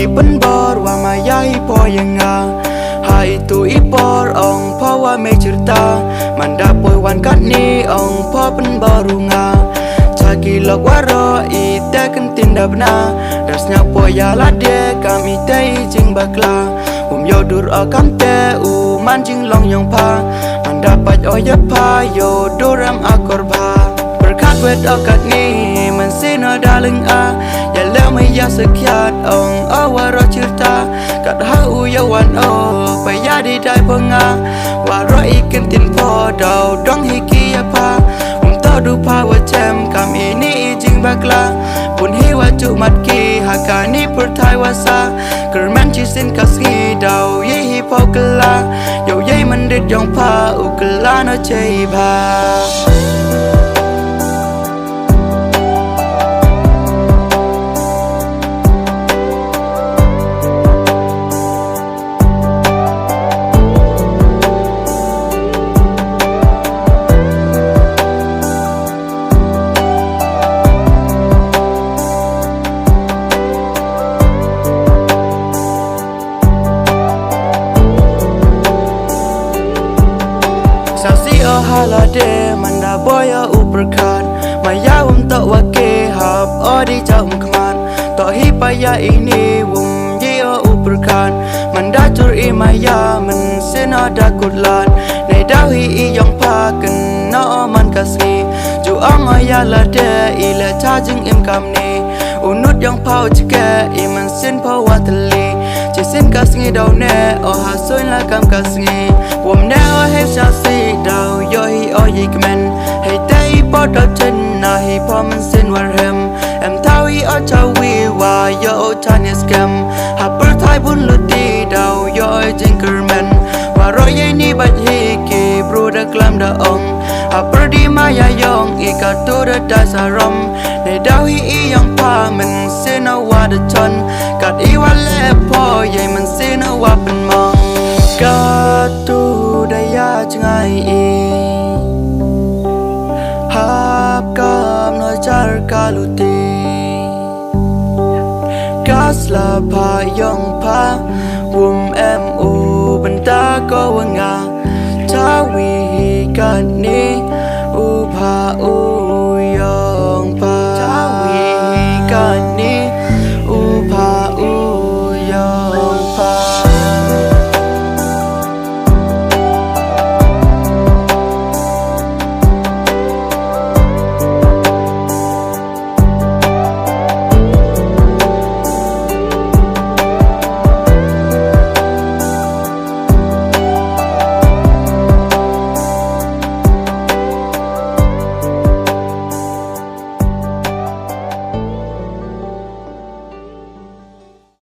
di penbor wa mayai po yang hai tu ipor ong po wa me cerita manda poi wan kat ni ong po penborunga cagi lok waro ite kentin dabna dasnya po ya lade kami tei jing bakla yodur akam te u manjing long yong pa mendapat oya pa yo doram akor pa berkat wet akat ni mensina daling ya lama ya sekiat ong awaro cerita kat hau ya wan pa ya di dai penga waro ikan tin po dau dong hiki ya pa du pa wa cem kam ini jing bakla pun hiwa cu mat ki hakani pertai wasa kerman chi sin kasgi dau ye hi po kala yo ye mandit yong pa u kala no chei ba halade manda boya uperkan maya tak wake hab odi jam keman tak hipaya ini ye uperkan manda cur maya men senada kudlan nei dawi yang paken no man kasni ju amaya lade ila charging kam ni unut yang pau jike iman sin pau watli sin kasngi dau ne o hasoin la kam kasngi wom ne o he sha si dau yo hi o yi kmen hey dai po do chen na hi po man sin war hem em tawi o chawi wa yo o chanes kam ha per thai bun lu ti dau yo jing kermen wa ro ye ni bat hi ki bru da klam da ong ha per di ma ya yong I ka tu da da sa rom ne dau hi I yang pa men sin o wa da chon kat I wa le po ye man sin o wa pen mong ka tu da ya chngai I hap kam no char ka lu ti kas la pa yong pa wum em u benta ko wanga chawi kan ni u pa